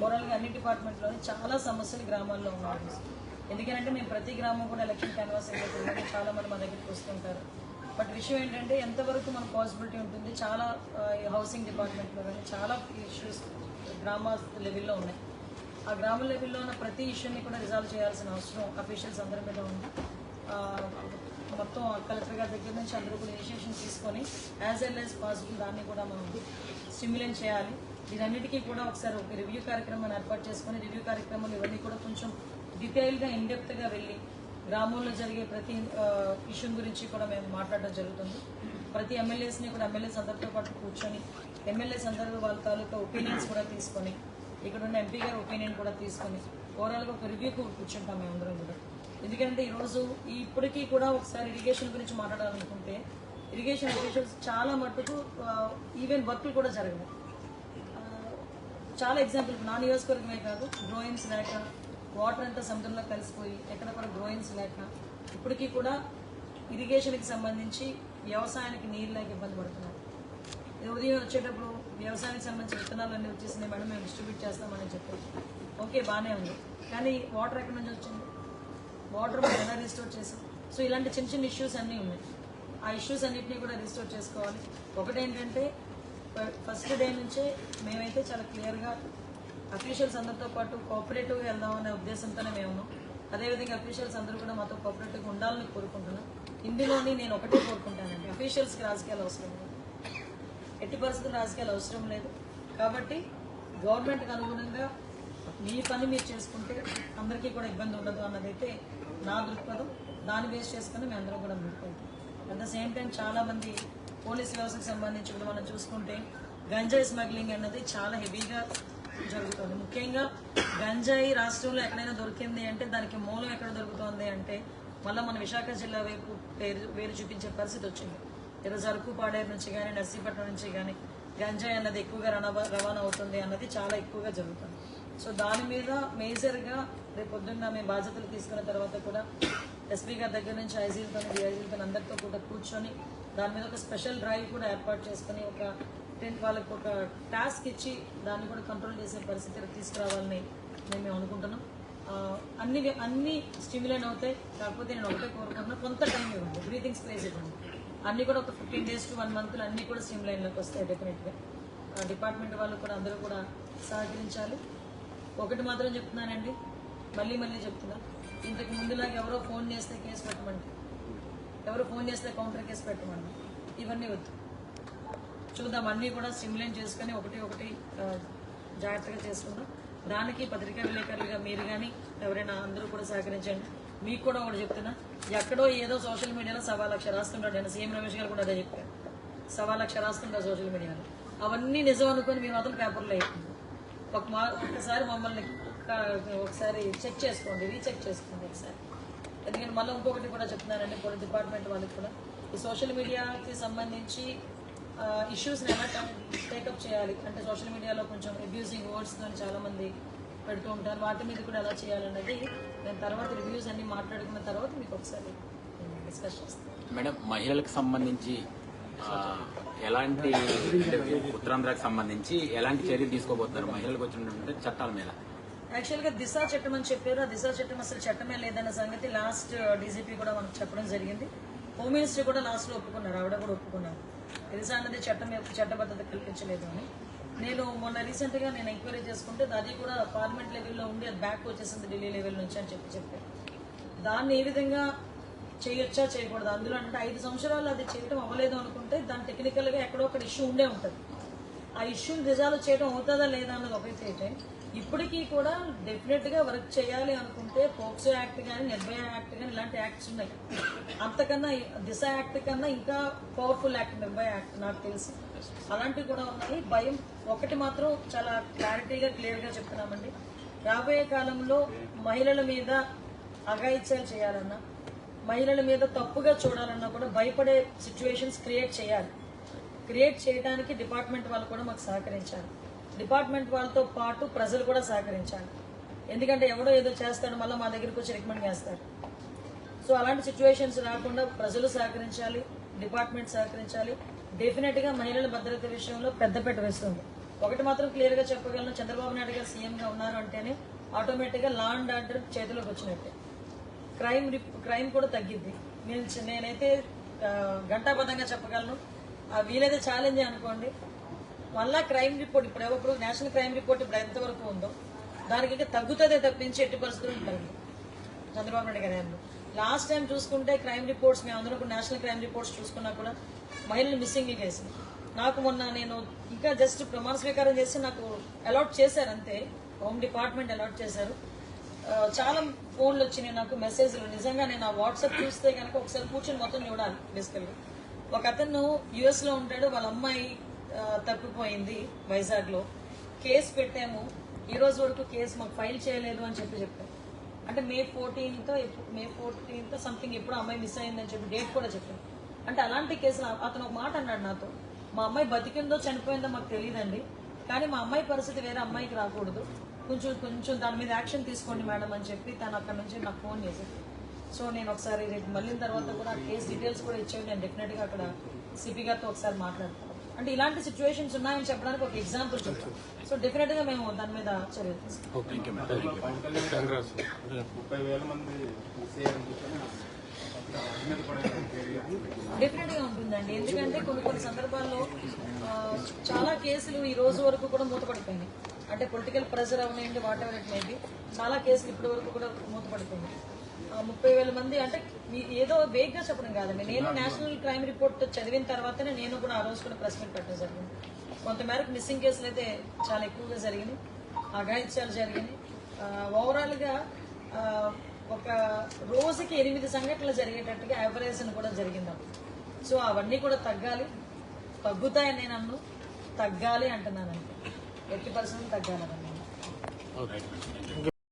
ఓవరాల్గా అన్ని డిపార్ట్మెంట్లోనే చాలా సమస్యలు గ్రామాల్లో ఉన్నాయి. ఎందుకంటే మేము ప్రతి గ్రామం కూడా ఎలక్షన్ క్యాన్వాస్ అయిపోతుంది, చాలా మంది మా దగ్గరికి వస్తుంటారు. బట్ విషయం ఏంటంటే ఎంతవరకు మన పాసిబిలిటీ ఉంటుంది, చాలా హౌసింగ్ డిపార్ట్మెంట్లో కానీ చాలా ఇష్యూస్ గ్రామ లెవెల్లో ఉన్నాయి. ఆ గ్రామ లెవెల్లో ఉన్న ప్రతి ఇష్యూని కూడా రిజాల్వ్ చేయాల్సిన అవసరం అఫీషియల్స్ అందరి మీద ఉంది. మొత్తం కలెక్టర్ గారి దగ్గర నుంచి అందరూ కూడా ఇనిషియేషన్ తీసుకొని యాజ్ వెల్ యాజ్ పాసిబుల్ దాన్ని కూడా మనం స్టిమ్యులేట్ చేయాలి. దీనన్నిటికీ కూడా ఒకసారి ఒక రివ్యూ కార్యక్రమాన్ని ఏర్పాటు చేసుకొని రివ్యూ కార్యక్రమాలు ఇవన్నీ కూడా కొంచెం డీటెయిల్గా ఇన్డెప్త్గా వెళ్ళి గ్రామంలో జరిగే ప్రతి ఇష్యూ గురించి కూడా మేము మాట్లాడడం జరుగుతుంది. ప్రతి ఎమ్మెల్యేస్ని కూడా ఎమ్మెల్యేస్ అందరితో పాటు కూర్చొని ఎమ్మెల్యేస్ అందరూ వాళ్ళ తాలూకా ఒపీనియన్స్ కూడా తీసుకొని ఇక్కడ ఉన్న ఎంపీ గారి ఒపీనియన్ కూడా తీసుకొని ఓవరాల్గా ఒక రివ్యూకు కూర్చుంటాం మేము అందరం కూడా. ఎందుకంటే ఈరోజు ఇప్పటికీ కూడా ఒకసారి ఇరిగేషన్ గురించి మాట్లాడాలనుకుంటే ఇరిగేషన్ అఫీషియల్స్ చాలా మట్టుకు ఈవెన్ వర్క్లు కూడా జరగవు. చాలా ఎగ్జాంపుల్ నా నియోజకవర్గమే కాదు, గ్రోయిన్స్ లేక వాటర్ అంతా సముద్రంలో కలిసిపోయి ఎక్కడ కూడా గ్రోయిన్స్ లేక ఇప్పటికీ కూడా ఇరిగేషన్కి సంబంధించి వ్యవసాయానికి నీరు లేక ఇబ్బంది పడుతున్నారు. ఉదయం వచ్చేటప్పుడు వ్యవసాయానికి సంబంధించిన విత్తనాలన్నీ వచ్చేసినాయి మేడం, మేము డిస్ట్రిబ్యూట్ చేస్తామని చెప్పారు. ఓకే, బాగానే ఉంది, కానీ వాటర్ ఎక్కడి నుంచి వచ్చింది, వాటర్ మనం ఎలా రిస్టోర్ చేసాం? సో ఇలాంటి చిన్న చిన్న ఇష్యూస్ అన్నీ ఉన్నాయి. ఆ ఇష్యూస్ అన్నింటినీ కూడా రిస్టోర్ చేసుకోవాలి. ఒకటేంటంటే ఫస్ట్ డే నుంచే మేమైతే చాలా క్లియర్గా అఫీషియల్స్ అందరితో పాటు కోఆపరేటివ్గా వెళ్దామనే ఉద్దేశంతోనే మేము ఉన్నాం. అదేవిధంగా అఫీషియల్స్ అందరూ కూడా మాతో కోఆపరేటివ్గా ఉండాలని కోరుకుంటున్నాం. ఇందులోని నేను ఒకటే కోరుకుంటానండి, అఫీషియల్స్కి రాజకీయాలు అవసరం లేదు, ఎట్టి పరిస్థితులు రాజకీయాలు అవసరం లేదు. కాబట్టి గవర్నమెంట్కి అనుగుణంగా మీ పని మీరు చేసుకుంటే అందరికీ కూడా ఇబ్బంది ఉండదు అన్నదైతే నా దృక్పథం. దాన్ని బేస్ చేసుకుని మేము అందరం కూడా ముందుకెళ్తాం. అట్ ద సేమ్ టైం చాలామంది పోలీస్ వ్యవస్థకు సంబంధించి కూడా మనం చూసుకుంటే గంజాయి స్మగ్లింగ్ అన్నది చాలా హెవీగా జరుగుతుంది. ముఖ్యంగా గంజాయి రాష్ట్రంలో ఎక్కడైనా దొరికింది అంటే దానికి మూలం ఎక్కడ దొరుకుతుంది అంటే మళ్ళీ మన విశాఖ జిల్లా వైపు వేరు చూపించే పరిస్థితి వచ్చింది. ఈరోజు అరకు పాడేరు నుంచి కానీ నర్సీపట్నం నుంచి కానీ గంజాయి అన్నది ఎక్కువగా రవాణా అవుతుంది అన్నది చాలా ఎక్కువగా జరుగుతుంది. సో దాని మీద మేజర్గా రేపు పొద్దున్న మేము బాధ్యతలు తీసుకున్న తర్వాత కూడా ఎస్పీ గారి దగ్గర నుంచి ఐజీలతో డిఐజీలతో అందరితో కూడా కూర్చొని దాని మీద ఒక స్పెషల్ డ్రైవ్ కూడా ఏర్పాటు చేసుకుని వాళ్ళకి ఒక టాస్క్ ఇచ్చి దాన్ని కూడా కంట్రోల్ చేసే పరిస్థితి తీసుకురావాలని మేము అనుకుంటున్నాం. అన్ని స్టిమ్యులేట్ అవుతాయి. కాకపోతే నేను ఒకటే కోరుకుంటున్నా, కొంత టైం ఇవ్వండి, బ్రీతింగ్ స్పేస్ ఇవ్వండి. అన్నీ కూడా ఒక 15 days to 1 month అన్నీ కూడా స్ట్రీమ్లైన్లోకి వస్తాయి డెఫినెట్గా. డిపార్ట్మెంట్ వాళ్ళు కూడా అందరూ కూడా సహకరించాలి. ఒకటి మాత్రం చెప్తున్నానండి, మళ్ళీ చెప్తున్నా, ఇంతకు ముందులాగా ఎవరో ఫోన్ చేస్తే కేసు పెట్టమండి, ఎవరో ఫోన్ చేస్తే కౌంటర్ కేసు పెట్టమండి, ఇవన్నీ వద్దు. చూద్దాం, అన్నీ కూడా స్టిమ్యులేట్ చేసుకొని ఒకటి జాగ్రత్తగా చేసుకుందాం. దానికి పత్రికా విలేకరులుగా మీరు కానీ ఎవరైనా అందరూ కూడా సహకరించండి. మీకు కూడా ఒకటి చెప్తున్నా, ఎక్కడో ఏదో సోషల్ మీడియాలో 1,00,000 రాస్తుంటాడు. నేను సీఎం రమేష్ గారు కూడా అదే చెప్పారు, 1,00,000 రాస్తుంటారు సోషల్ మీడియాలో. అవన్నీ నిజం అనుకుని మేము మాత్రం పేపర్లో అయిపోయింది. ఒక్కసారి మమ్మల్ని ఒకసారి చెక్ చేసుకోండి, రీచెక్ చేసుకోండి ఒకసారి. ఎందుకంటే మళ్ళీ ఇంకొకటి కూడా చెప్తున్నానండి, పోలీస్ డిపార్ట్మెంట్ వాళ్ళకి కూడా ఈ సోషల్ మీడియాకి సంబంధించి ఇష్యూస్ని ఎలా టేకప్ చేయాలి అంటే సోషల్ మీడియాలో కొంచెం అబ్యూజింగ్ వర్డ్స్తో చాలామంది పెడుతూ ఉంటారు, వాటి మీద కూడా ఎలా చేయాలన్నది నేను తర్వాత రివ్యూస్ అన్ని మాట్లాడుకున్న తర్వాత మీకు ఒకసారి డిస్కస్ చేస్తాను. మేడం, మహిళలకు సంబంధించి ఎలాంటి ఉత్తరాంధ్రకు సంబంధించి ఎలాంటి చర్యలు తీసుకోబోతున్నారు మహిళలకు వచ్చినటువంటి చట్టాల మీద? యాక్చువల్గా దిశ చట్టం అని చెప్పారు. ఆ దిశ చట్టం అసలు చట్టమే లేదన్న సంగతి లాస్ట్ డీజీపీ కూడా మనకు చెప్పడం జరిగింది. హోమ్ మినిస్టర్ కూడా లాస్ట్లో ఒప్పుకున్నారు, ఆవిడ కూడా ఒప్పుకున్నారు. దిశ అన్నది చట్టబద్ధత కల్పించలేదు అని. నేను మొన్న రీసెంట్గా నేను ఎంక్వైరీ చేసుకుంటే అది కూడా పార్లమెంట్ లెవెల్లో ఉండి అది బ్యాక్ వచ్చేసింది ఢిల్లీ లెవెల్ నుంచి అని చెప్పారు. దాన్ని ఏ విధంగా చేయొచ్చా చేయకూడదు, అందులో అంటే 5 సంవత్సరాలు అది చేయడం అవ్వలేదు అనుకుంటే దాని టెక్నికల్గా ఎక్కడో ఒక ఇష్యూ ఉండే ఉంటుంది. ఆ ఇష్యూని రిజాల్వ్ చేయడం అవుతుందా లేదా అన్నది ఒకటైతే ఇప్పటికీ కూడా డెఫినెట్గా వర్క్ చేయాలి అనుకుంటే పోక్సో యాక్ట్ కానీ నిర్భయ యాక్ట్ కానీ ఇలాంటి యాక్ట్స్ ఉన్నాయి. అంతకన్నా దిశ యాక్ట్ కన్నా ఇంకా పవర్ఫుల్ యాక్ట్ నిర్భయ యాక్ట్ నాకు తెలిసి అలాంటివి కూడా ఉన్నాయి. భయం ఒకటి మాత్రం చాలా క్లారిటీగా క్లియర్గా చెప్తున్నామండి, రాబోయే కాలంలో మహిళల మీద అఘాయిత్యాలు చేయాలన్నా మహిళల మీద తప్పుగా చూడాలన్నా కూడా భయపడే సిచ్యువేషన్స్ క్రియేట్ చేయడానికి డిపార్ట్మెంట్ వాళ్ళు కూడా మాకు సహకరించాలి. డిపార్ట్మెంట్ వాళ్ళతో పాటు ప్రజలు కూడా సహకరించాలి. ఎందుకంటే ఎవడో ఏదో చేస్తాడు మళ్ళీ మా దగ్గరికి వచ్చి రికమెండ్ చేస్తారు. సో అలాంటి సిచ్యువేషన్స్ రాకుండా ప్రజలు సహకరించాలి, డిపార్ట్మెంట్ సహకరించాలి. డెఫినెట్గా మహిళల భద్రత విషయంలో పెద్దపీట వేస్తుంది. ఒకటి మాత్రం క్లియర్ గా చెప్పగలను, చంద్రబాబు నాయుడు గారు సీఎంగా ఉన్నారు అంటేనే ఆటోమేటిక్ గా లా అండ్ ఆర్డర్ చేతిలోకి వచ్చినట్టే. క్రైమ్ కూడా తగ్గిద్ది. నేనైతే గంటాబద్ధంగా చెప్పగలను. వీలైతే ఛాలెంజ్ అనుకోండి, మళ్ళా క్రైమ్ రిపోర్ట్ ఇప్పుడు నేషనల్ క్రైమ్ రిపోర్ట్ ఇప్పుడు ఎంతవరకు ఉందో దానికి ఇంకా తగ్గుతుందే తప్పించి ఎట్టి పరిస్థితులు ఉంటుంది చంద్రబాబు నాయుడు గారు. లాస్ట్ టైం చూసుకుంటే క్రైమ్ రిపోర్ట్స్ మేము అందరూ నేషనల్ క్రైమ్ రిపోర్ట్స్ చూసుకున్నా కూడా మహిళలు మిస్సింగ్ కేసు. నాకు మొన్న నేను ఇంకా జస్ట్ ప్రమాణ స్వీకారం చేసి నాకు అలాట్ చేశారు అంతే, హోమ్ డిపార్ట్మెంట్ అలాట్ చేశారు. చాలా ఫోన్లు వచ్చినాయి నాకు, మెసేజ్లు. నిజంగా నేను ఆ వాట్సాప్ చూస్తే కనుక ఒకసారి కూర్చొని మొత్తం చూడాలి. బేసికల్గా ఒక అతను యుఎస్ లో ఉంటాడు, వాళ్ళ అమ్మాయి తప్పిపోయింది వైజాగ్ లో, కేసు పెట్టాము, ఈ రోజు వరకు కేసు మాకు ఫైల్ చేయలేదు అని చెప్పారు. అంటే మే 14th సంథింగ్ ఎప్పుడు అమ్మాయి మిస్ అయిందని చెప్పి డేట్ కూడా చెప్పారు. అంటే అలాంటి కేసులు అతను ఒక మాట అన్నాడు నాతో, మా అమ్మాయి బతికిందో చనిపోయిందో మాకు తెలియదండి, కానీ మా అమ్మాయి పరిస్థితి వేరే అమ్మాయికి రాకూడదు, కొంచెం దాని మీద యాక్షన్ తీసుకోండి మేడం అని చెప్పి తను అక్కడ నుంచి నాకు ఫోన్ చేశారు. సో నేను ఒకసారి రేపు మళ్ళీ తర్వాత కూడా కేసు డీటెయిల్స్ కూడా ఇచ్చేవి, నేను డెఫినెట్ గా అక్కడ సిపి గారితో ఒకసారి మాట్లాడతాను. అంటే ఇలాంటి సిచ్యువేషన్స్ ఉన్నాయని చెప్పడానికి ఒక ఎగ్జాంపుల్ చెప్తాను. సో డెఫినెట్ గా మేము దాని మీద చర్యలు తీసుకుంటాం. 30,000 మంది డెఫినెట్ గా ఉంటుందండి. ఎందుకంటే కొన్ని సందర్భాల్లో చాలా కేసులు ఈ రోజు వరకు కూడా మూతపడిపోయినాయి. అంటే పొలిటికల్ ప్రెషర్ అవనండి, వాట్ ఎవర్ ఇట్ మేబీ, చాలా కేసులు ఇప్పటి వరకు కూడా మూతపడిపోయినాయి. 30,000 మంది అంటే ఏదో వేగ్ గా చెప్పడం కాదండి. నేను నేషనల్ క్రైమ్ రిపోర్ట్ చదివిన తర్వాతనే నేను కూడా ఆ రోజు కూడా ప్రెస్ మీట్ పెట్టడం జరిగింది. కొంతమేరకు మిస్సింగ్ కేసులు అయితే చాలా ఎక్కువగా జరిగినాయి, అఘాయిత్యాలు జరిగినాయి. ఓవరాల్ గా ఒక రోజుకి 8 సంఘటనలు జరిగేటట్టుగా యావరేజ్ కూడా జరిగింది. సో అవన్నీ కూడా తగ్గుతాయని నేను అన్ను, తగ్గాలి అంటున్నాను. 80% తగ్గాలని.